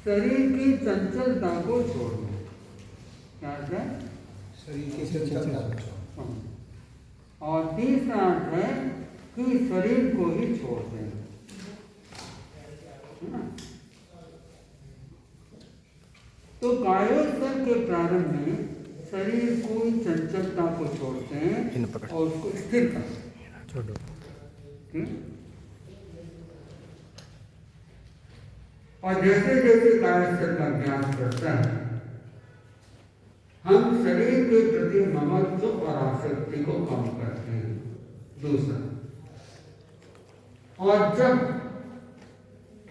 शरीर की चंचलता को छोड़ना। क्या अर्थ है? शरीर की चंचलता को छोड़ना। और तीसरा अर्थ है कि शरीर को ही छोड़ देना, है ना। तो कायोत्सर्ग के प्रारंभ में शरीर को चंचलता को छोड़ते हैं और उसको स्थिर करते हैं। ठीक? और जैसे जैसे कायोत्सर्ग का अभ्यास करता है, हम शरीर के प्रति ममत्व और आसक्ति को कम करते हैं। दूसरा, और जब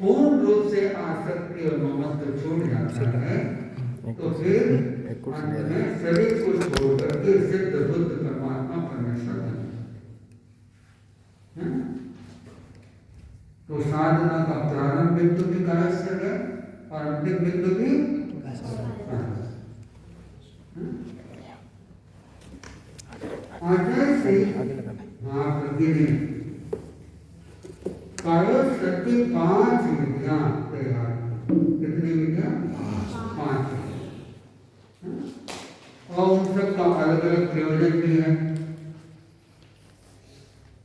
पूर्ण रूप से आसक्ति और ममत्व छूट जाता है तो फिर अंत में शरीर को छोड़ करके सिद्ध बुद्ध परमात्मा परमेश्वर बनते हैं। तो साधना का प्रारंभ बिंदु भी कायोत्सर्ग है और अंतिम बिंदु भी कायोत्सर्ग की 5 विधियां तैयार। कितनी विधियां? 5। और उन सब का अलग अलग प्रयोजन भी है।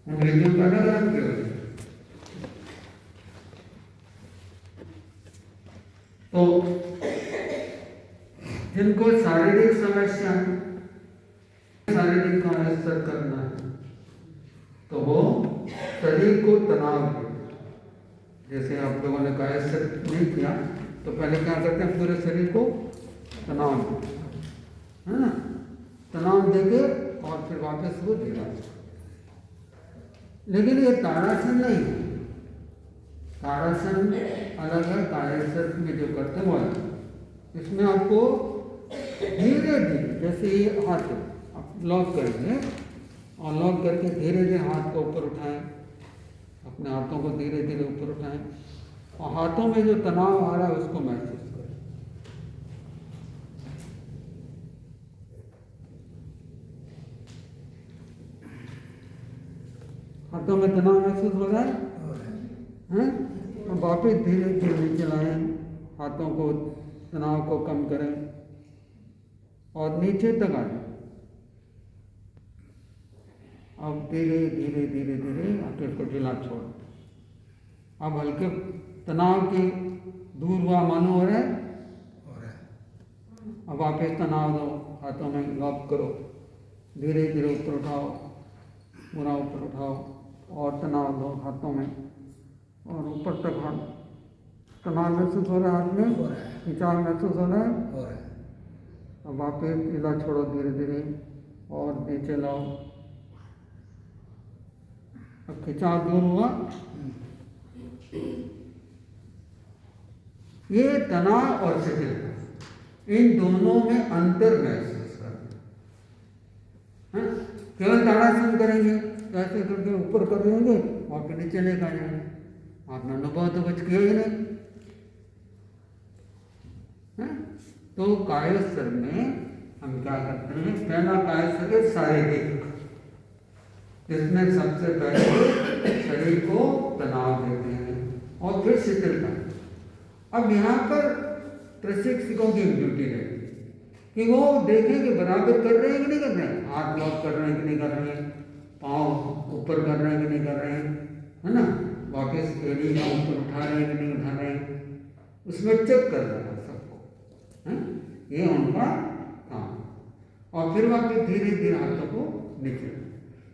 उन विधियों का अलग अलग प्रयोजन। तो जिनको शारीरिक समस्या, शारीरिक कायोत्सर्ग करना है तो वो शरीर को तनाव दे। जैसे आप लोगों ने कायोत्सर्ग नहीं किया तो पहले क्या करते हैं, पूरे शरीर को तनाव देते, है ना। तनाव देके और फिर वापस वो धीरा। लेकिन ये ताड़ासन नहीं है। ताड़ासन अलग है, कायोत्सर्ग में जो करते हैं वो अलग। इसमें आपको धीरे धीरे, जैसे ये हाथ आप लॉक करेंगे और लॉक करके धीरे धीरे हाथ को ऊपर उठाएं, अपने हाथों को धीरे धीरे ऊपर उठाएं और हाथों में जो तनाव आ रहा है उसको महसूस करें। हाथों में तनाव महसूस हो रहा है, हैं? और वापस धीरे धीरे नीचे लाएं, हाथों को तनाव को कम करें और नीचे तक आए। अब धीरे धीरे धीरे धीरे आंखें को ढीला छोड़। अब हल्के तनाव के दूर हुआ मानो हो रहा है। अब वापस तनाव दो, हाथों में लॉक करो, धीरे धीरे ऊपर उठाओ, पूरा ऊपर उठाओ और तनाव दो हाथों में और ऊपर तक हाथ। तनाव महसूस हो रहा है हाथ में, खिंचाव महसूस हो रहा है। अब वापस ढीला छोड़ो धीरे धीरे और नीचे लाओ। अब खिंचाव दूर हुआ। ये तनाव और शिथिलता, इन दोनों में अंतर महसूस करना। केवल ताड़ासन करेंगे, ऐसे करके ऊपर कर देंगे और फिर नीचे लेकर आ जाएंगे, आपने अनुभव तो कुछ किया ही नहीं। तो कायोत्सर्ग में हम क्या करते हैं, पहला कायोत्सर्ग है शारीरिक, जिसमें सबसे पहले शरीर को तनाव देते हैं और फिर शिथिलता। अब यहाँ पर प्रशिक्षकों की ड्यूटी रहती है कि वो देखें कि बराबर कर रहे हैं कि नहीं कर रहे हैं, हाथ लॉक कर रहे हैं कि नहीं कर रहे हैं, पाँव ऊपर कर रहे हैं कि नहीं कर रहे हैं, है ना, वापस एड़ी का ऊपर उठा रहे हैं कि नहीं उठा रहे हैं, उसमें चेक कर रहे हैं सबको, ये उनका काम। और फिर वापस धीरे धीरे हाथों को नीचे,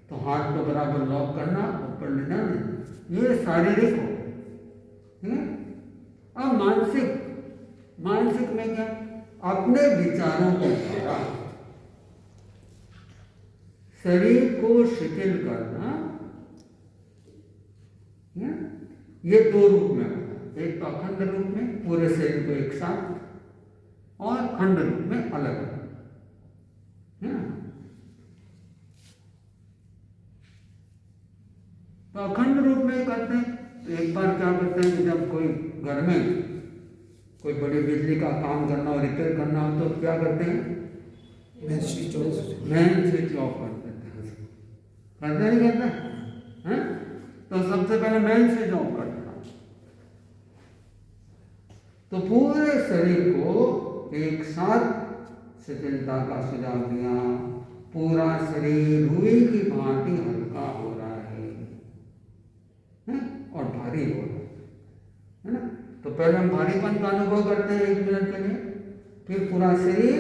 तो हाथ को बराबर लॉक करना, ऊपर ले जाना, ये शारीरिक हो। ठीक है। अब मानसिक, मानसिक में क्या, अपने विचारों को द्वारा शरीर को शिथिल करना। ये 2 रूप में होता है, एक तो अखंड रूप में पूरे शरीर को एक साथ, और खंड रूप में अलग अलग। तो अखंड रूप में करते हैं तो एक बार क्या करते हैं कि जब कोई घर में कोई बड़ी बिजली का काम करना हो, रिपेयर करना हो, तो क्या करते हैं, मेन स्विच ऑफ कर देते हैं। करते नहीं करते हैं? तो सबसे पहले मेन स्विच ऑफ कर देना। तो पूरे शरीर को एक साथ शिथिलता का सुझाव दिया। पूरा शरीर रुई की भांति हल्का हो रहा है और भारी हो रहा है ना। तो पहले हम भारीपन का अनुभव करते हैं 1 मिनट के लिए, फिर पूरा शरीर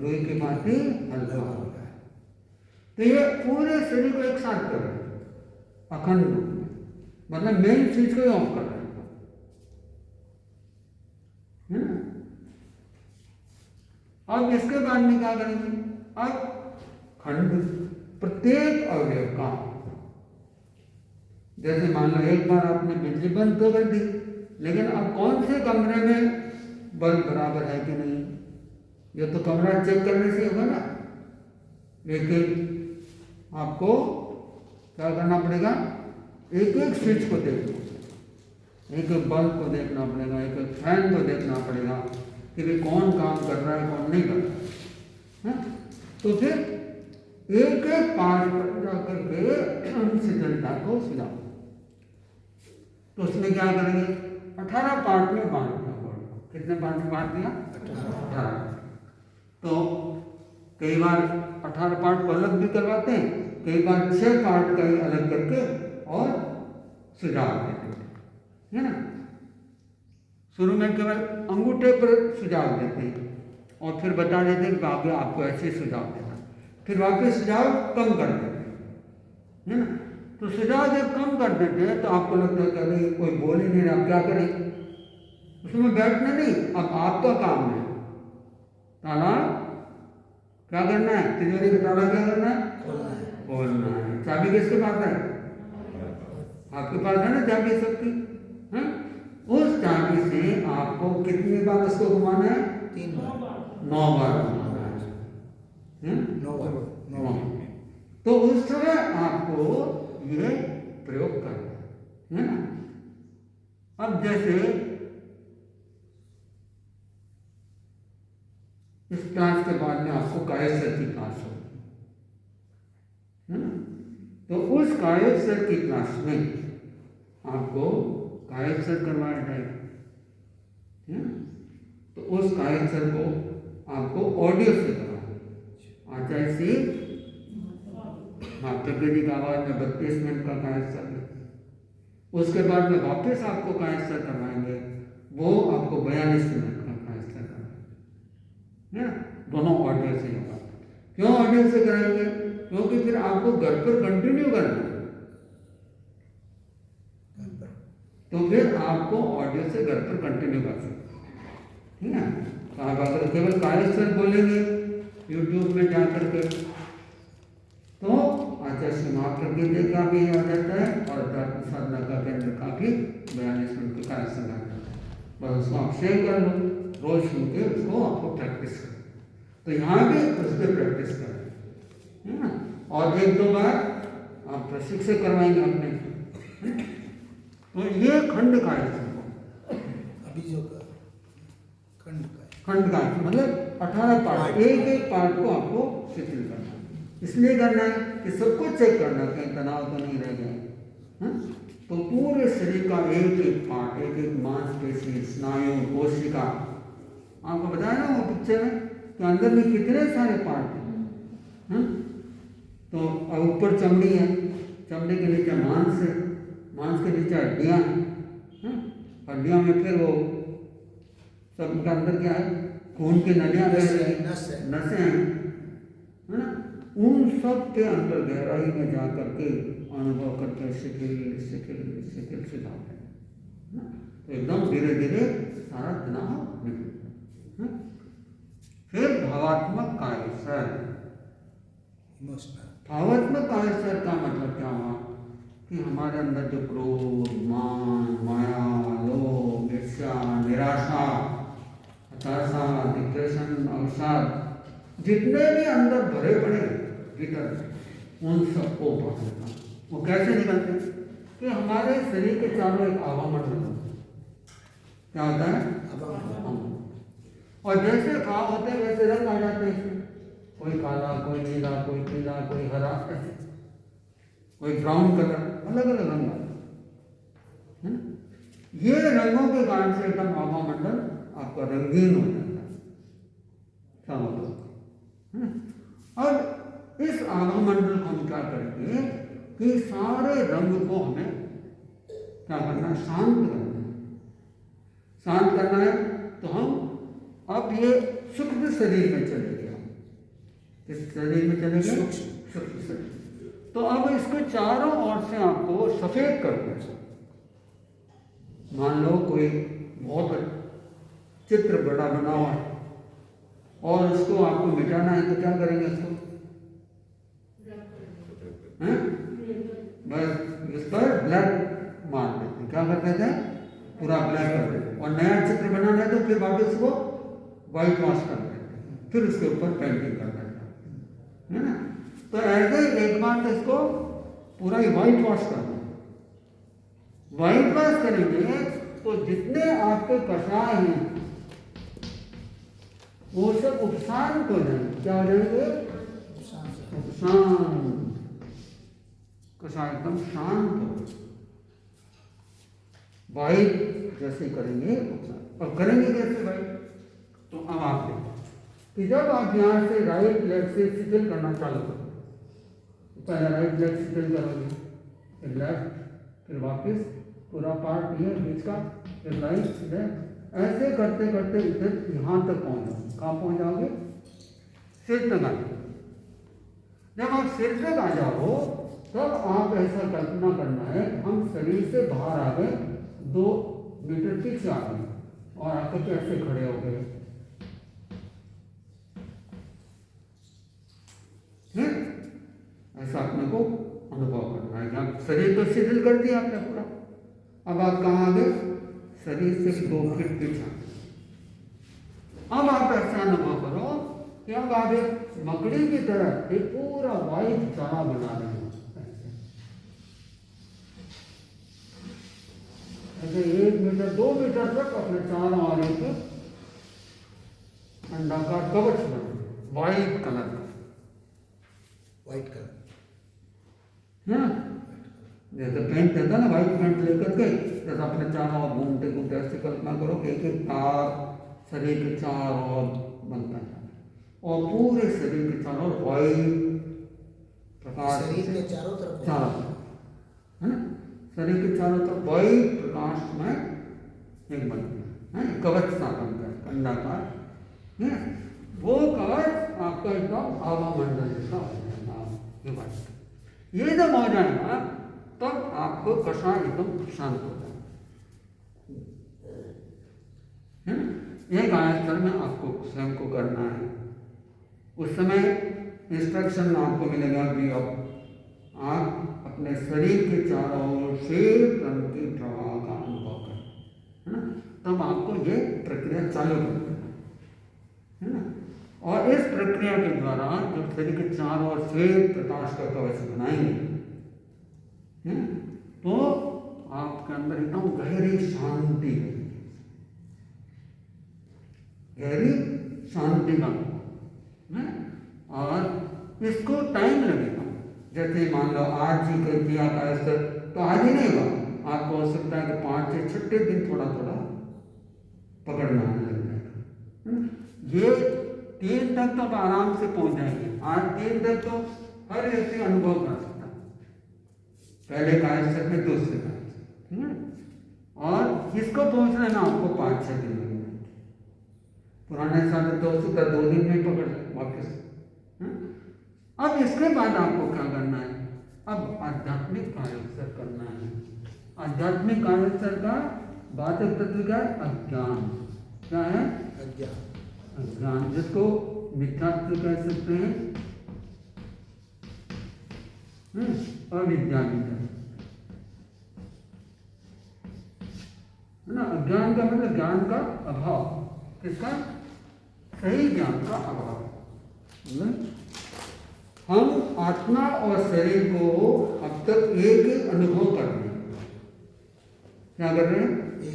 रुई की भांति हल्का हो रहा है। तो ये पूरे शरीर को एक साथ कर रहे हैं अखंड रूप में, मतलब मेन चीज को ही ऑफ कर रहे हैं ना। अब इसके बाद में क्या करेंगे? अब खंड प्रत्येक अवयव का, जैसे मान लो एक बार आपने बिजली बंद तो कर दी, लेकिन अब कौन से कमरे में बल्ब बराबर है कि नहीं, ये तो कमरा चेक करने से होगा ना। लेकिन आपको क्या करना पड़ेगा? एक एक स्विच को देखना, एक एक बल्ब को देखना पड़ेगा, एक एक फैन को देखना पड़ेगा कि भाई कौन काम कर रहा है कौन नहीं कर रहा है। तो फिर एक एक पार्ट पर जाकर के हम शिथिलता को सुझाव। तो उसमें क्या करेंगे? 18 पार्ट में बांट दिया बॉडी को। कितने पार्ट में बांट दिया? 18। तो कई बार 18 पार्ट को अलग भी करवाते हैं, कई बार 6 पार्ट का ही अलग करके और सुझाव देते हैं, है ना। शुरू में केवल अंगूठे पर सुझाव देते हैं और फिर बता देते हैं कि आगे आपको ऐसे सुझाव देना, फिर वापस सुझाव कम कर देते हैं, है ना। तो सुझाव जब कम कर देते हैं तो आपको लगता है कि अरे कोई बोल ही नहीं रहा, आप क्या करें? उसमें बैठना नहीं, अब आपका काम है ताला क्या करना है, तिजोरी का ताला क्या करना है? खोलना है। चाबी किसके पास है? आपके पास है ना चाबी सबकी, है? उस चाबी से आपको कितनी बार उसको घुमाना है? 3 बार, 9 बार घुमाना है, 9 बार। तो उस समय आपको ये प्रयोग करना है ना। अब जैसे इस क्लास के बाद में आपको कायोत्सर्ग की क्लास होगी, है ना। तो उस कायोत्सर्ग की क्लास में आपको कायोत्सर्ग करवाया जाएगा, तो उस कायोत्सर्ग को आपको ऑडियो से करवाना। आचार्य श्री मातृज्ञ जी का आवाज में 32 मिनट का कायोत्सर्ग है। उसके बाद में वापस आपको कायोत्सर्ग करवाएंगे, वो आपको 42 मिनट का कायोत्सर्ग करवाएंगे, दोनों ऑडियो से होगा। क्यों ऑडियो से कराएंगे? क्योंकि फिर आपको घर पर कंटिन्यू करना है, तो फिर आपको ऑडियो से घर पर कंटिन्यू कर सकते हैं, ठीक है। तो आप अगर केवल कायोत्सर्ग बोलेंगे यूट्यूब में जाकर के तो आचार्य श्री मातृज्ञ का भी आ जाता है और अध्यात्म साधना का केंद्र का भी 42 मिनट का कायोत्सर्ग आ जाता है। बस उसको आप शेयर कर लो, रोज सुन के उसको आपको प्रैक्टिस करें। तो यहाँ भी उस पर प्रैक्टिस करें, है ना। और 1-2 बार आप प्रशिक्षण करवाएंगे अपने। तो ये खंड कायोत्सर्ग, अभी जो खंड का मतलब 18 पार्ट, एक एक पार्ट को आपको शिथिल करना है। इसलिए करना है कि सबको चेक करना कहीं तनाव तो नहीं रह गया। तो पूरे शरीर का एक एक पार्ट, एक एक मांसपेशी, स्नायु, कोशिका, आपको बताया ना वो पिक्चर में कि अंदर में कितने सारे पार्ट हैं। तो अब ऊपर चमड़ी है, चमड़ी के नीचे मांस है, मांस के नीचे हड्डियाँ हैं, हड्डियों में फिर वो सबके अंदर क्या है? खून की नलियाँ बह रही हैं, नसें हैं, है ना। उन सब के अंदर गहराई में जा करके अनुभव करके शिथिल शिथिल शिथिल से जाते हैं, तो एकदम धीरे धीरे सारा तनाव निकलता है। फिर भावात्मक कायोत्सर्ग। भावात्मक कायोत्सर्ग का मतलब क्या हुआ कि हमारे अंदर जो क्रोध, मान, माया, लोभ, ईर्ष्या, निराशा, हताशा, डिप्रेशन, अवसाद, जितने भी अंदर भरे पड़े भीतर, उन सबको पकड़ना। वो कैसे निकलते हैं कि हमारे शरीर के चारों एक आवामंडल होता है। क्या होता है? और जैसे भाव होते हैं वैसे रंग आ जाते हैं इसमें। कोई काला, कोई नीला, कोई पीला, कोई हरा, ऐसे कोई ब्राउन कलर, अलग अलग रंग आते हैं। ये रंगों के कारण से एकदम आवामंडल आपका रंगीन हो जाता है चारों तरफ। और इस आभा मंडल को हम क्या करेंगे कि सारे रंग को हमें क्या करना है, शांत करना है। शांत करना है तो हम अब ये सूक्ष्म शरीर में चलेंगे, हम इस शरीर में चलेंगे सूक्ष्म शरीर। तो अब इसको चारों ओर से आपको सफेद करना है। मान लो कोई बहुत चित्र बड़ा बना हुआ है और उसको आपको मिटाना है तो क्या करेंगे उसको, हैं? बस इस पर ब्लैक मार देते, क्या कर देते हैं, पूरा ब्लैक कर देते। और नया चित्र बनाना है तो फिर वापस उसको व्हाइट वॉश कर देते, फिर उसके ऊपर पेंटिंग कर देते, है ना। तो ऐसे एक बार तो इसको पूरा ही व्हाइट वॉश करना। व्हाइट वॉश करेंगे तो जितने आपके कषाय हैं वो सब उपशांत हो जाएंगे। क्या हो जाएंगे, उपशांत। कषाय एकदम शांत हो, व्हाइट जैसे करेंगे उपशांत। और करेंगे कैसे भाई, तो अब आप देखो कि जब आप यहाँ से राइट लेग से शिथिल करना चालू करो, पहले राइट लेग शिथिल करोगे, फिर लेफ्ट, फिर वापस पूरा पार्ट ये बीच का, फिर राइट लेफ्ट, ऐसे करते करते इधर यहाँ तक पहुँच जाओगे। कहाँ पहुँच जाओगे, सिर तक आ जाओगे। जब आप सिर तक आ जाओ तब आप ऐसा कल्पना करना है हम शरीर से बाहर आ गए, 2 मीटर पीछे आ गए और आकर के ऐसे खड़े हो गए। ऐसा अपने को अनुभव करना है कि आप शरीर को शिथिल कर दिया आपने पूरा। अब आप कहाँ आ गए, शरीर से 2 फीट पीछे। अब आप ऐसा अनुभव करो कि अब आप एक मकड़ी की तरह एक पूरा वाइट चारा बना रहे हो। ऐसे 1 मीटर 2 मीटर तक अपने चारों ओर एक अंडाकार कवच बना, वाइट कलर का, व्हाइट कलर है ना। जैसे पेंट देता ना, व्हाइट पेंट लेकर के जैसे अपने चारों ओर घूमते घूमते ऐसे कल्पना करो कि एक एक तार शरीर के चारों ओर बनता है और पूरे शरीर के चारों ओर व्हाइट प्रकाश, शरीर के चारों तरफ है ना, शरीर के चारों तरफ व्हाइट प्रकाश में एक बनता है, कवच सा बनता है अंडाकार, है। वो कवच आपका एकदम आभा मंडल जैसा हो जाएगा। ये जब हो जाएगा तब आपको कषाय एकदम शांत हो जाएगा, है ना। एक आयतन में आपको स्वयं को करना है। उस समय इंस्ट्रक्शन आपको मिलेगा कि अब आप अपने शरीर के चारों ओर श्वेत रंग के प्रवाह का अनुभव करें, है ना। तब आपको ये प्रक्रिया चालू करनी है ना। और इस प्रक्रिया के द्वारा जब शरीर के चारों ओर श्वेत प्रकाश का कवच बनाएंगे, है ना, तो आपके अंदर एकदम गहरी शांति है, गहरी शांति का है। और इसको टाइम लगेगा। जैसे मान लो आज ही कर दिया था तो आज ही नहीं हुआ, आपको हो सकता है कि 5 से 6 दिन थोड़ा थोड़ा पकड़ना लग जाएगा। ये 3 तक तो आराम से पहुंच जाएंगे। आज 3 तक तो हर व्यक्ति अनुभव कर सकता है, पहले कायस्थ में दूसरे कायस्थ, और इसको पहुंचने में आपको 5-6 दिन लगेंगे। पुराने साल तो हो सकता 2 दिन में पकड़ वापस। अब इसके बाद आपको क्या करना है, अब आध्यात्मिक कार्योत्सव करना है। आध्यात्मिक कार्योत्सव का बाधक तत्व क्या है, अज्ञान। क्या है, अज्ञान। अज्ञान, जिसको मिथ्यात्व कह सकते हैं, अविद्या भी है ना। अज्ञान का मतलब ज्ञान का अभाव, किसका, सही ज्ञान का अभाव। हम आत्मा और शरीर को अब तक एक ही अनुभव कर रहे हैं। क्या कर रहे हैं, एक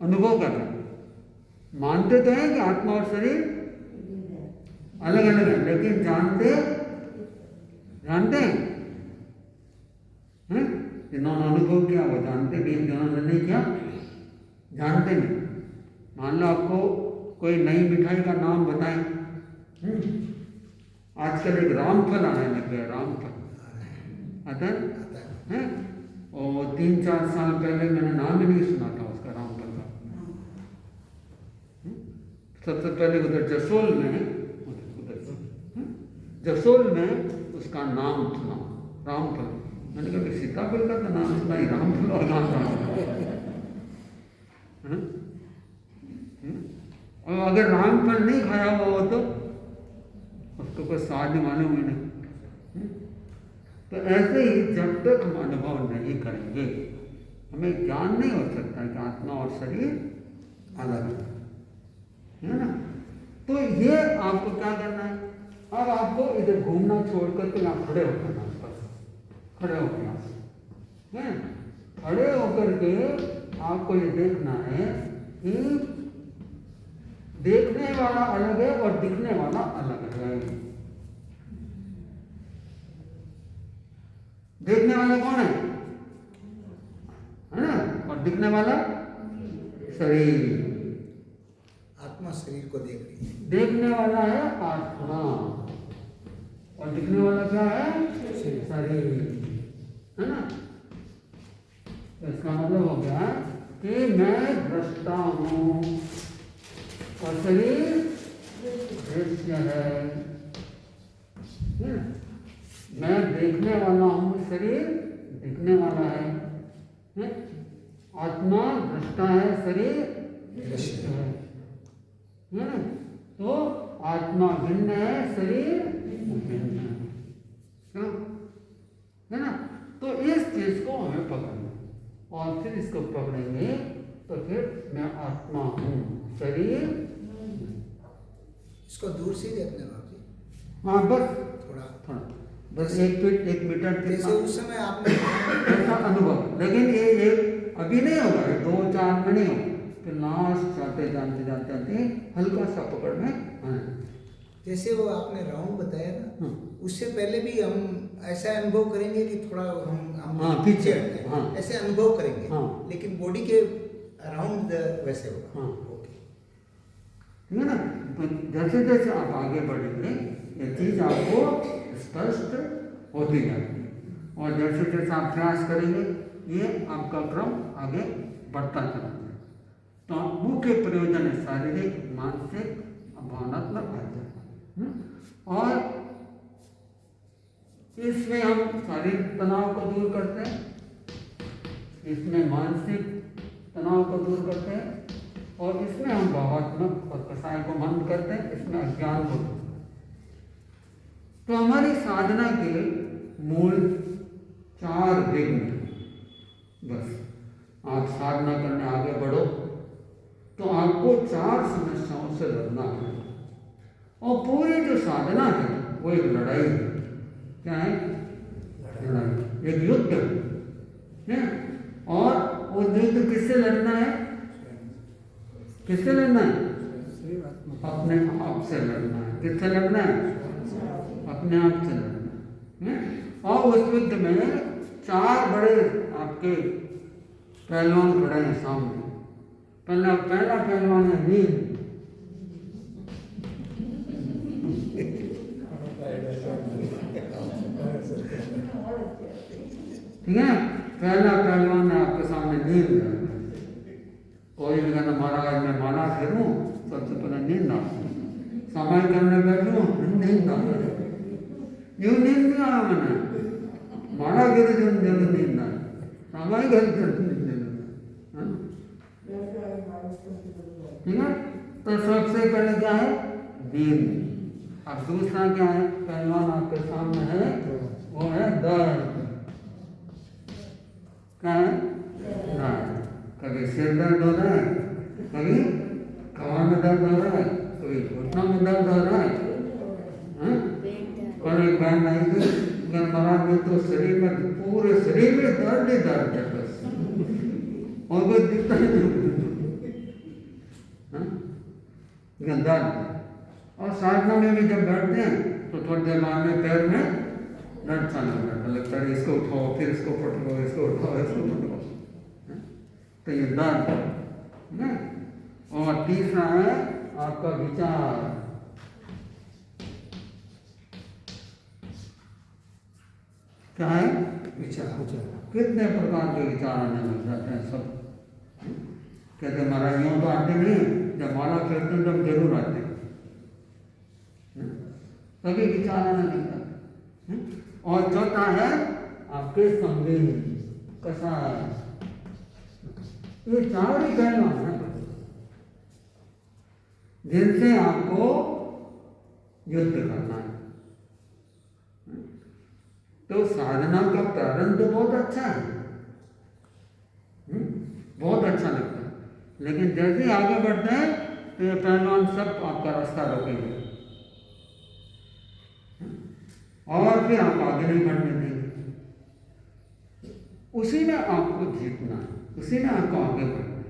अनुभव कर रहे हैं। मानते तो हैं कि आत्मा और शरीर अलग अलग है, लेकिन जानते हैं, जिन्होंने अनुभव किया वो जानते भी, जिन्होंने नहीं किया जानते नहीं, मान लो आपको कोई नई मिठाई का नाम बताएं। आजकल एक रामफल आने लग गया, रामफल आता है आता है। हैं? और 3-4 साल पहले मैंने नाम ही नहीं सुना था उसका, रामफल का। सबसे पहले उधर जसोल में उसका नाम सुना, रामफल। मैंने कहा कि सीताफल का तो नाम सुना ही, रामफल और नाम और अगर रामफल नहीं खाया हुआ हो तो उसको कोई स्वाद ही मालूम ही नहीं। तो ऐसे ही जब तक हम अनुभव नहीं करेंगे हमें ज्ञान नहीं हो सकता कि आत्मा और शरीर अलग है ना। तो ये आपको क्या करना है, अब आपको इधर घूमना छोड़कर के यहाँ खड़े होकर ना, बस खड़े होकर है, खड़े होकर के आपको ये देखना है कि देखने वाला अलग है और दिखने वाला अलग है। देखने वाला कौन है ना, और दिखने वाला शरीर। आत्मा शरीर को देख रही है। देखने वाला है आत्मा और दिखने वाला क्या है, शरीर, है ना। इसका मतलब हो गया कि मैं दृष्टा हूँ और शरीर दृश्य है। मैं देखने वाला हूँ, शरीर दिखने वाला है। आत्मा दृष्टा है, शरीर दृश्य है ना। तो आत्मा भिन्न है, शरीर भिन्न है, है ना। तो इस चीज को हमें पकड़ना और फिर इसको पकड़ेंगे तो फिर मैं आत्मा हूँ, शरीर। इसको दूर से देखने वाली। हाँ बस थोड़ा बस 1 मीटर जैसे उस समय आपने ऐसा अनुभव। लेकिन ये अभी नहीं होगा, 2-4 में नहीं होगा, फिर लास्ट जाते जाते हल्का सा पकड़ में आए। जैसे वो आपने राउंड बताया ना, उससे पहले भी हम ऐसा अनुभव करेंगे कि थोड़ा हम पीछे हाँ ऐसे अनुभव करेंगे। हाँ। लेकिन बॉडी के अराउंड वैसे होगा। हाँ। ओके, ठीक है ना। तो जैसे जैसे आप आगे बढ़ेंगे ये चीज आपको स्पष्ट होती जाती है और जैसे जैसे आप प्रयास करेंगे ये आपका क्रम आगे बढ़ता चला जाए। तो मुख्य प्रयोजन है शारीरिक, मानसिक, भावनात्मक, आध्यात्मिक। और इसमें हम शारीरिक तनाव को दूर करते हैं, इसमें मानसिक तनाव को दूर करते हैं और इसमें हम भावात्मक और कसाय को बंद करते हैं, इसमें अज्ञान को दूर। तो हमारी साधना के मूल 4 विघ्न। बस आप साधना करने आगे बढ़ो तो आपको 4 समस्याओं से लड़ना है और पूरी जो साधना है वो एक लड़ाई है। क्या है? लड़ाई, एक युद्ध है। और वो युद्ध किससे लड़ना है? किससे लड़ना है? अपने आप से लड़ना है। किससे लड़ना है? अपने आप से लड़ना है। और उस युद्ध में 4 बड़े आपके पहलवान खड़े हैं सामने। पहला पहलवान है नींद। ठीक है, पहला पहलवान है आपके सामने नींद है। कोई भी कहना महाराज मैं माला फेरूं, सबसे पहले नींद आ, समय करने बैठूं नींद आ। यूं नींद नहीं आया मैंने, माला गिर नींद आ, समय कर ठीक है। तो सबसे पहले क्या है? नींद। अब दूसरा क्या है? पहलवान आपके सामने है, वो है दर्द। क्या है? दर्द। कभी सिर दर्द हो रहा है, कभी कमर में दर्द हो रहा है, कभी घुटनों में दर्द हो रहा है। कल एक बहन आई थी, महाराज में तो शरीर में, पूरे शरीर में दर्द ही दर्द है बस, और कोई दिखता ही नहीं। दर्द। और साधना में भी जब बैठते हैं तो थोड़ी देर बाद में पैर में दर्द चालू हो जाता है, लगता है इसको उठाओ, फिर इसको पटको, इसको उठाओ, इसको पटको। तो ये दर्द है। और तीसरा है आपका विचार। क्या है? विचार। कितने प्रकार के विचार आने लग जाते हैं सब। कहते महाराज यूँ तो आते नहीं, जब माला फेरते हैं तब जरूर आते हैं, तभी विचार आने लग जाते हैं। और चौथा है आपके संवेद कसाय। ये चार ही पहलू हैं जिनसे आपको युद्ध करना है। तो साधना का प्रारंभ तो बहुत अच्छा है, बहुत अच्छा लगता है, लेकिन जैसे ही आगे बढ़ते हैं तो ये पहलवान सब आपका रास्ता रोकेंगे और फिर आप आगे नहीं बढ़ने देंगे। उसी में आपको जीतना है, उसी में आपको आगे बढ़ना है।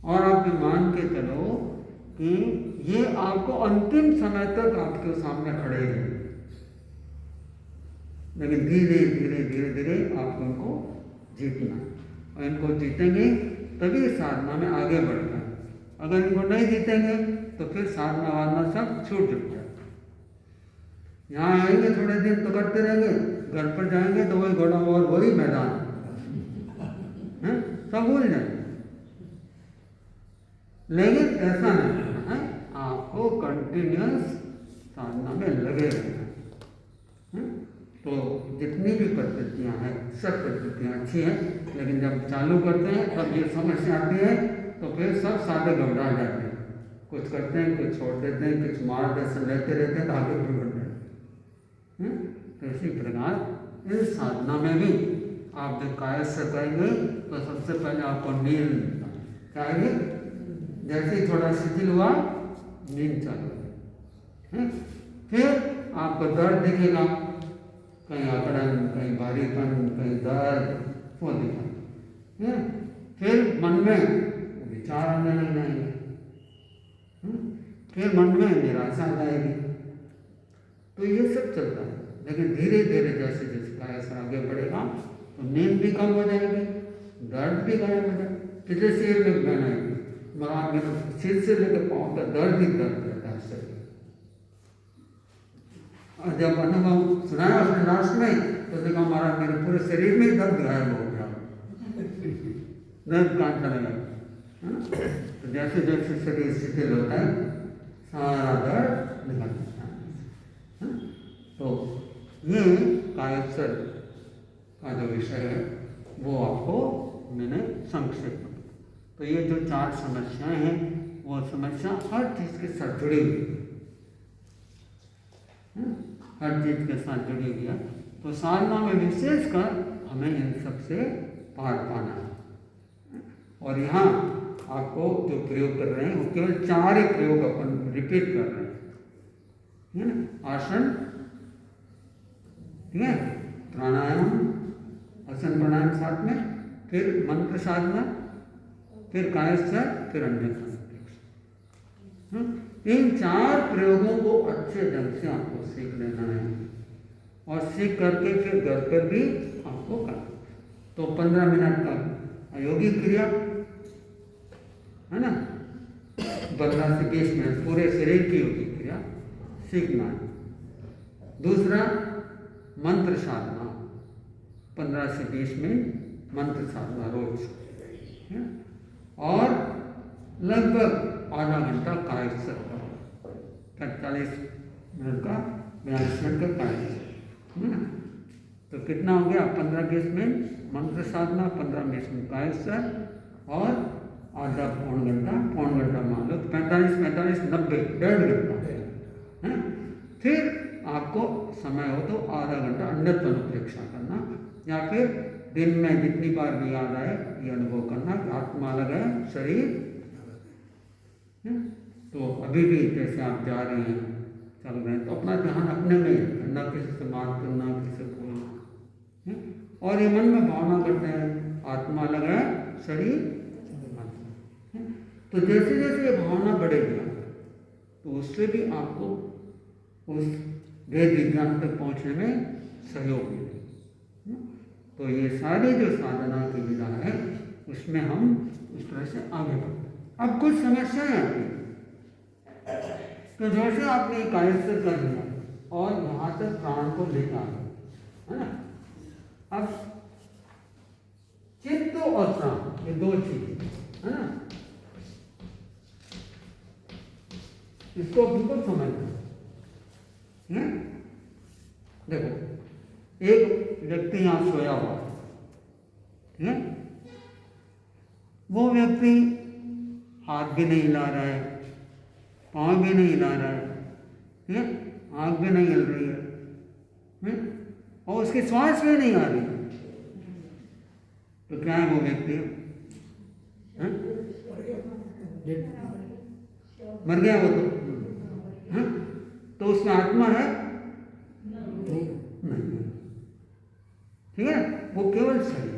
और आप मान के चलो कि ये आपको अंतिम समय तक आपके सामने खड़े रहेंगे, लेकिन धीरे धीरे धीरे धीरे आपको इनको जीतना है। और इनको जीतेंगे तभी साधना में आगे बढ़ना है। अगर इनको नहीं जीतेंगे तो फिर साधना वाधना सब छूट जाए। यहाँ आएंगे थोड़े दिन तो करते रहेंगे, घर पर जाएंगे तो वही घोड़ा और वही मैदान है, सब भूल जाएंगे। लेकिन ऐसा नहीं करना है, आपको कंटिन्यूस साधना में लगे रहना है। तो जितनी भी पद्धतियाँ हैं सब पद्धतियाँ अच्छी हैं, लेकिन जब चालू करते हैं तब ये समस्या आती है तो फिर सब साधे घबरा जाते हैं, कुछ करते हैं कुछ छोड़ देते हैं, कुछ मार्गदर्शन लेते रहते हैं तो आगे भी बढ़ते हैं। तो इसी प्रकार इस साधना में भी आप जब कायस्थ से करेंगे तो सबसे पहले आपको नींद चाहिए। जैसे ही थोड़ा शिथिल हुआ नींद चालू है, फिर आपको दर्द दिखेगा, कहीं अकड़न, कहीं भारीपन, कहीं दर्द, वो दिखा। फिर मन में विचार आने लग जाएंगे, फिर मन में निराशा आ जाएगी। तो ये सब चलता है, लेकिन धीरे धीरे जैसे जैसे कायस्थ आगे बढ़ेगा तो नींद भी कम हो जाएगी, दर्द भी गायब हो जाएगा। पिछले सिर में बनाएंगे मगर मेरे सिर से लेकर पाँव तक दर्द ही दर्द रहता है शरीर। और जब अनुभव सुनाया उसने लास्ट में तो देखा हमारा मेरे पूरे शरीर में दर्द गायब हो गया, दर्द कहाँ चला गया। तो जैसे जैसे शरीर शिथिल होता है सारा दर्द निकल जाता है। तो ये कायस्थ का जो विषय है वो आपको मैंने संक्षेप में। तो ये जो चार समस्याएं हैं वो समस्या हर चीज़ के साथ जुड़ी हुई है, हर चीज़ के साथ जुड़ी हुई है। तो साधना में विशेषकर हमें इन सब से पार पाना है। और यहाँ आपको जो प्रयोग कर रहे हैं वो केवल चार ही प्रयोग अपन रिपीट कर रहे हैं, है ना। आसन, ठीक है, प्राणायाम, आसन प्राणायाम साथ में, फिर मंत्र साधना, फिर कायस्थ, फिर अन्य। इन चार प्रयोगों को अच्छे ढंग से आपको सीख लेना है और सीख करके फिर घर पर भी आपको करना। तो 15 मिनट का योगिक क्रिया है ना, 15 से 20 मिनट पूरे शरीर की योगिक क्रिया सीखना है। दूसरा मंत्र साधना, 15 से 20 मिनट मंत्र साधना रोज, और लगभग आधा घंटा कायस्थ करो, 45 मिनट का 42 मिनट का कायस्थ, है ना। तो कितना हो गया, 15-20 मिनट मंत्र साधना, 15-20 मिनट कायस्थ और आधा पौन घंटा मान लो, 45-45 90 1.5 घंटा है। फिर आपको समय हो तो आधा घंटा अन्यत्र अनुप्रेक्षा करना, या फिर दिन में जितनी बार भी याद आए ये अनुभव करना कि आत्मा अलग है, शरीर। तो अभी भी जैसे आप जा रहे हैं, चल रहे हैं, तो अपना ध्यान अपने में न किसी से बात करना, किसी से बोलना, और ये मन में भावना करते हैं आत्मा अलग है, शरीर। तो जैसे जैसे ये भावना बढ़ेगी तो उससे भी आपको उस वेद विज्ञान तक पहुँचने में सहयोग मिलेगा। तो ये सारी जो साधना की विधा है उसमें हम उस तरह से आगे बढ़ते हैं। अब कुछ समस्याएं आती हैं। तो जैसे आपने कायस्थ कर दिया और यहाँ तक प्राण को लेकर आ गए, है ना। अब चित्त और प्राण ये दो चीज है ना, इसको बिल्कुल समझना है। देखो एक व्यक्ति यहाँ सोया हुआ है, ठीक है। वो व्यक्ति हाथ भी नहीं हिला रहा है, पाँव भी नहीं हिला रहा है, ठीक है, आँख भी नहीं हिल रही है, और उसकी श्वास भी नहीं आ रही, तो क्या है वो व्यक्ति? मर गया वो तो उसमें आत्मा है नहीं, ठीक है, वो केवल शरीर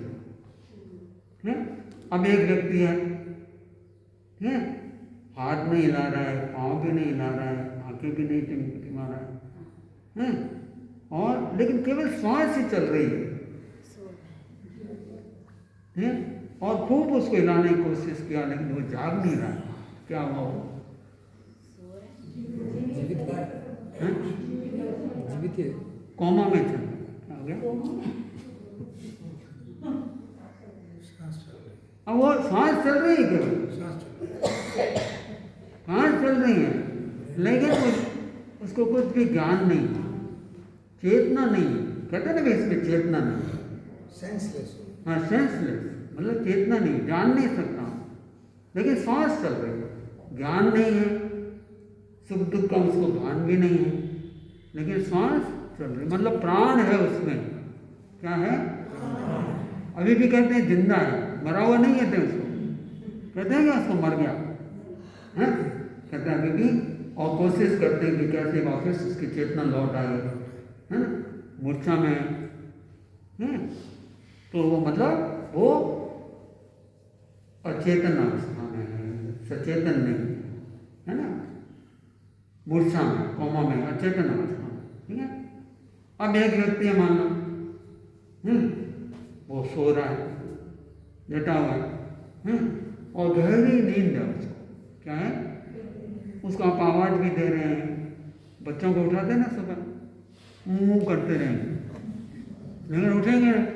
है। अब एक व्यक्ति है, ठीक है, हाथ नहीं हिला रहा है, पाँव भी नहीं हिला रहा है, आंखें भी नहीं टिमा रहा है, और लेकिन केवल श्वास ही चल रही है, और खूब उसको हिलाने की कोशिश किया लेकिन वो जाग नहीं रहा। क्या हुआ वो? जीवित है, कोमा में चल। क्या हो गया? अब वो सांस चल रही है, केवल सांस चल रही है, लेकिन उसको कुछ भी ज्ञान नहीं, चेतना नहीं। कहते ना कि इसमें चेतना नहीं, सेंसलेस। हाँ, सेंसलेस मतलब चेतना नहीं, जान नहीं सकता, लेकिन सांस चल रही है, ज्ञान नहीं है, सुख दुख का उसको भान भी नहीं है, लेकिन सांस चल रही, मतलब प्राण है उसमें। क्या है? अभी भी कहते हैं जिंदा है, मरा हुआ नहीं कहते उसको, कहते हैं कि उसको मर गया है, कहते हैं अभी भी, और कोशिश करते हैं कि कैसे वापस उसकी चेतना लौट आए, है ना, मूर्छा में है, तो वो मतलब वो अचेतन अवस्था में है, सचेतन नहीं है ना, मूर्छा में, कोमा में, अचेतन अवस्था में, ठीक है। अब एक व्यक्ति है, मान लो वो सो रहा है, लेटा हुआ है, और गहरी नींद है उसको। क्या है? उसको आप आवाज भी दे रहे हैं, बच्चों को उठाते हैं ना सुबह, मुंह करते रहेंगे लेकिन उठेंगे हैं,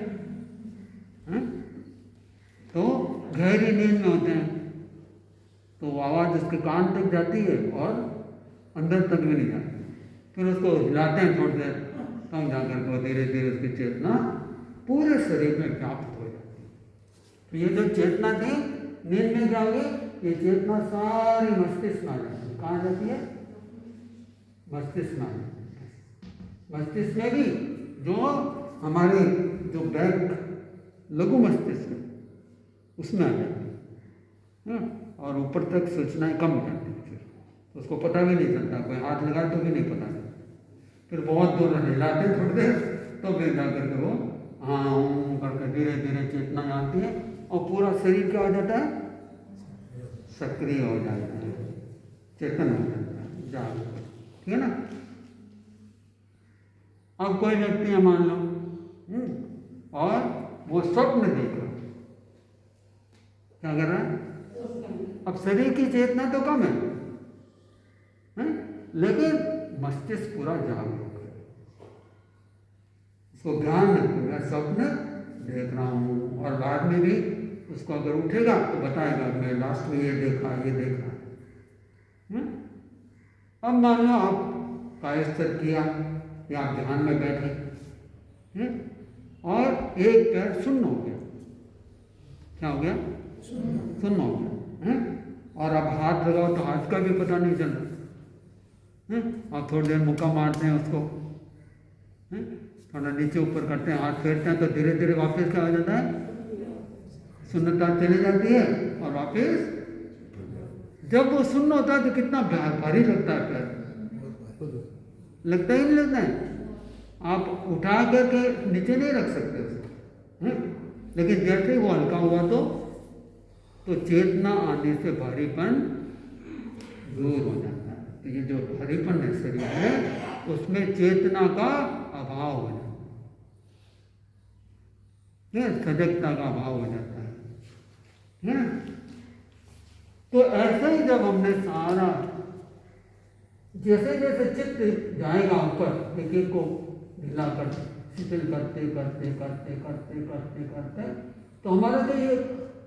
तो गहरी नींद में होते हैं, तो वो आवाज़ उसके कान तक जाती है और अंदर तक भी नहीं जाती। फिर उसको हिलाते हैं थोड़ी देर, तब जाकर के धीरे धीरे उसकी चेतना पूरे शरीर में व्याप्त हो जाती है। तो ये जो चेतना थी नींद में क्या होगी? ये चेतना सारी मस्तिष्क में आ जाती है। कहाँ जाती है? मस्तिष्क में आ जाती है। मस्तिष्क में भी जो हमारे जो बैक लघु मस्तिष्क है उसमें आ जाती है, और ऊपर तक सूचनाएं कम जाती है। फिर तो उसको पता भी नहीं चलता, कोई हाथ लगाए तो भी नहीं पता चलता। फिर बहुत दूर हिलाते थोड़ी देर, तो फिर जाकर के वो हाँ करके धीरे धीरे चेतना आती है, और पूरा शरीर क्या हो जाता है? सक्रिय हो जाता है, चेतन हो जाता है, जागरूक, ठीक है ना। अब कोई व्यक्ति है मान लो, और वो स्वप्न देख रहा, क्या कर रहा है? अब शरीर की चेतना तो कम है, लेकिन मस्तिष्क पूरा जागरूक है, उसको ज्ञान है मैं स्वप्न देख रहा हूँ, और बाद में भी उसको अगर उठेगा तो बताएगा मैं लास्ट में ये देखा ये देखा। अब मान लो आप कायस्थ किया या आप ध्यान में बैठे, और एक पैर शून्य हो गया। क्या हो गया? शून्य हो गया, और अब हाथ लगाओ तो हाथ का भी पता नहीं चल रहा, और थोड़ी देर मुक्का मारते हैं उसको, थोड़ा नीचे ऊपर करते हैं, हाथ फेरते हैं, तो धीरे धीरे वापस क्या हो जाता है? शून्यता चली जाती है, और वापस जब वो शून्य होता है तो कितना भारी लगता है पैर, लगता ही नहीं लगता है। आप उठा करके नीचे नहीं रख सकते उसको, लेकिन जैसे वो हल्का हुआ तो चेतना आने से भारीपन दूर हो जाता है। तो ये जो भारीपन है शरीर है, उसमें चेतना का अभाव हो जाता है, सजगता का अभाव हो जाता है। तो ऐसे ही जब हमने सारा जैसे जैसे चित्त जाएगा ऊपर, एक एक को ढीला कर शिथिल करते करते करते करते करते करते तो हमारा जो ये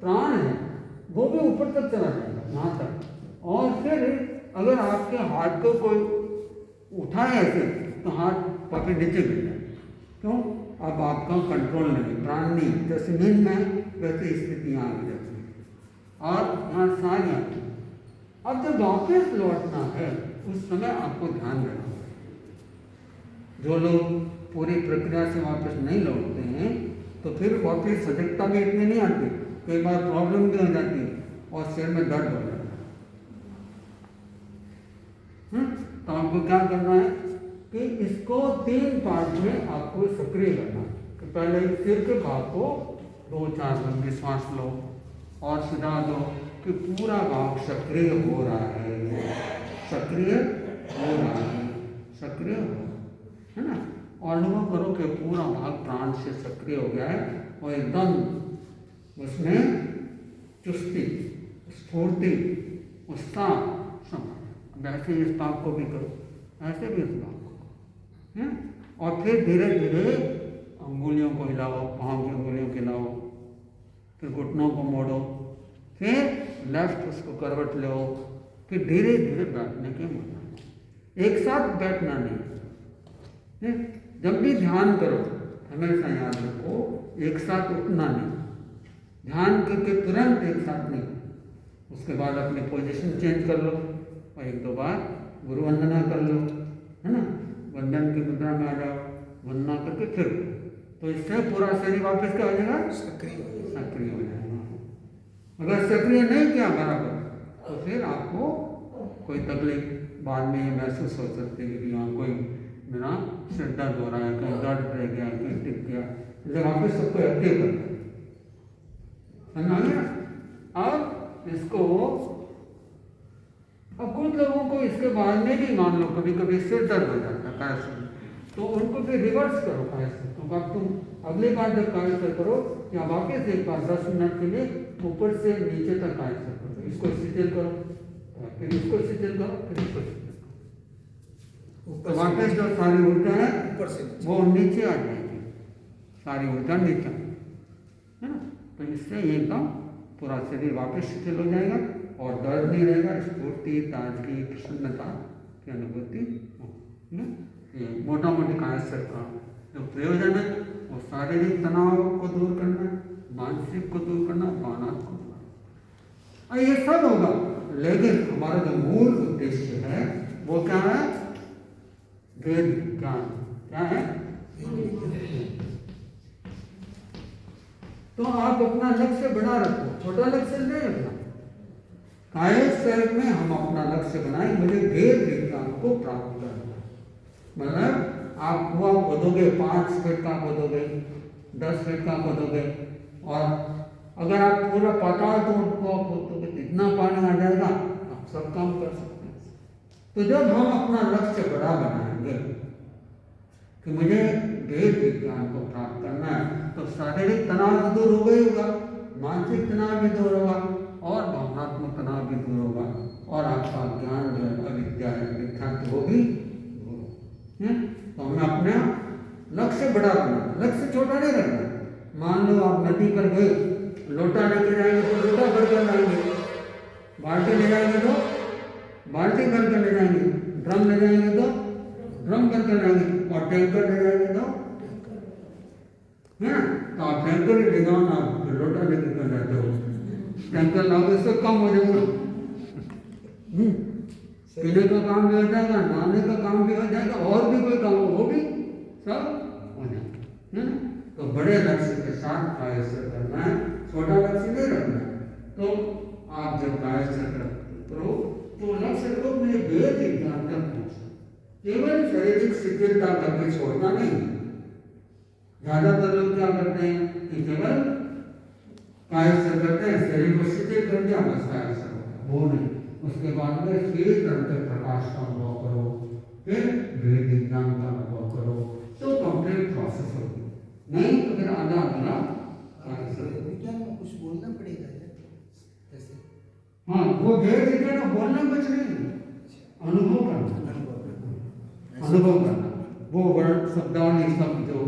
प्राण है वो भी ऊपर तक चला जाएगा, यहाँ तक। और फिर अगर आपके हाथ को कोई उठाए ऐसे तो हाथ पापे नीचे गिर जाए। क्यों? अब आपका कंट्रोल नहीं, प्राण नहीं, जैसे नींद में वैसे स्थितियाँ आ जाती हैं और यहाँ सारी आती हैं। अब जब वापस लौटना है उस समय आपको ध्यान देना है। जो लोग पूरी प्रक्रिया से वापस नहीं लौटते हैं तो फिर वापस सजगता भी इतनी नहीं आती, कई बार प्रॉब्लम भी हो जाती है और सिर में दर्द हो जाता है। तो आपको क्या करना है कि इसको 3 पार्ट में आपको सक्रिय करना है। तो पहले सिर के भाग को 2-4 लंबी सांस लो और सुझा दो कि पूरा भाग सक्रिय हो रहा है, सक्रिय हो रहा है, सक्रिय हो, है ना। और अनुभव करो कि पूरा भाग प्राण से सक्रिय हो गया है और एकदम उसमें चुस्ती, स्फूर्ति, उत्साह सब। वैसे इस भाग को भी करो, ऐसे भी इस भाग को करो, और फिर धीरे धीरे अंगुलियों को हिलाओ, पाँव की अंगुलियों को हिलाओ, फिर घुटनों को मोड़ो, फिर लेफ्ट उसको करवट लो, फिर धीरे धीरे बैठने के मन। एक साथ बैठना नहीं, जब भी ध्यान करो हमेशा याद रखो एक साथ उठना नहीं, ध्यान करके तुरंत एक साथ नहीं। उसके बाद अपनी पोजीशन चेंज कर लो और 1-2 बार गुरु वंदना कर लो, है ना। वंदन की मुद्रा में आ जाओ, वंदना करके फिर, तो इससे पूरा शरीर वापस क्या हो जाएगा, सक्रिय हो जाएगा। अगर सक्रिय नहीं किया बराबर तो फिर आपको कोई तकलीफ बाद में ये महसूस हो सकती है कि यहाँ कोई मेरा सिर दर्द हो रहा है, कहीं दर्द रह गया, कहीं टिक गया, इसलिए वापस सबको एक्टिव करना है, समझ गया। अब इसको, अब कुछ लोगों को इसके बाद में भी मान लो कभी कभी सिर दर्द हो जाता है कायस्थ, तो उनको फिर रिवर्स करो कायस्थ। तो अब तुम अगली बार जब कायस्थ करो या वापस एक बार 10 मिनट के लिए ऊपर से नीचे तक कायस्थ करो, इसको शिथिल करो, फिर इसको शिथिल करो, फिर इसको शिथिल करो, तो वापस जो सारी ऊर्जा है ऊपर से वो नीचे आ जाएगी, सारी ऊर्जा नीचे, है ना। तो इससे एकदम पूरा शरीर वापस शिथिल हो जाएगा और दर्द नहीं रहेगा, स्फूर्ति, ताजगी, प्रसन्नता की अनुभूति होगी। ये मोटा मोटी कायस्थ का जो प्रयोजन है वो शारीरिक तनाव को दूर करना, मानसिक को दूर करना, भावनात्मक को दूर करना, और ये सब होगा। लेकिन हमारा जो मूल उद्देश्य है वो क्या है, वेद विज्ञान। क्या है? तो आप अपना लक्ष्य बना रखो, छोटा लक्ष्य नहीं रखना। कायस्थ शरीर में हम अपना लक्ष्य बनाए, मुझे वेद विज्ञान को प्राप्त करना। मतलब आप कुआं खोदोगे, 5 फीट का खोदोगे, 10 फीट का खोदोगे, और अगर आप पूरा पाताल तो कुआं खोदोगे तो इतना पानी आ जाएगा, आप सब काम कर सकते हैं। तो जब हम अपना लक्ष्य बड़ा बनाएंगे कि मुझे वेद विज्ञान को प्राप्त करना है, तो शारीरिक तनाव भी दूर हो गई होगा, मानसिक तनाव भी दूर होगा और भावनात्मक तनाव भी दूर होगा, और आपका ज्ञान जो है, अविद्या है, विख्यात वो भी दूर होगा। तो हमें अपना लक्ष्य बड़ा बनाना, लक्ष्य छोटा नहीं रखना। मान लो आप नदी पर गए, लोटा लेके जाएंगे तो लोटा भर कर लाएंगे, बाल्टी ले जाएंगे तो बाल्टी भर कर ले जाएंगे, ड्रम ले जाएंगे तो ड्रम भर कर लाएंगे, और टैंकर ले जाएंगे तो, है ना। तो आप टैंकर ले जाओ ना, लोटा लेके कर जाते हो, टैंकर लाओगे इससे कम हो जाएगा, पीने का काम भी हो जाएगा, नहाने का काम भी हो जाएगा, और भी कोई काम हो वो भी सब हो जाएगा, है ना। तो बड़े लक्ष्य के साथ कायस्थ करना है, छोटा लक्ष्य नहीं रखना है। तो आप जब कायस्थ करो तो लक्ष्य को मुझे वेद विज्ञान तक पहुंचना, केवल शारीरिक शिथिलता करके छोड़ना नहीं। ज्यादातर लोग क्या करते हैं कि केवल कायस्थ करते हैं, शरीर को शिथिल कर दिया बस कायस्थ होगा, वो नहीं। उसके बाद में फिर अंतर प्रकाश का अनुभव करो, फिर वेद विज्ञान का अनुभव करो, तो कंप्लीट प्रोसेस होगी। नहीं तो फिर आधा अधूरा विज्ञान में कुछ बोलना पड़ेगा ऐसे हाँ वो धीरे धीरे ना बोलना कुछ नहीं, अनुभव करना, अनुभव करना। वो वर्ड शब्दावली सब जो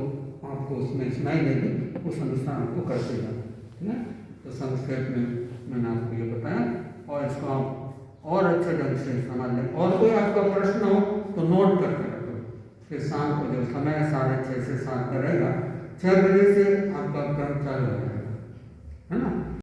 आपको उसमें सुनाई देगी उस अनुसार आपको करते जाना, ठीक है। तो संस्कृत में मैंने आपको ये बताया और इसको आप और अच्छे ढंग से समझ लें। और कोई आपका प्रश्न हो तो नोट करके रखो। फिर शाम को जो समय 6:30 से 7 का रहेगा, 6 बजे से आपका क्रम चालू हो जाएगा, है ना।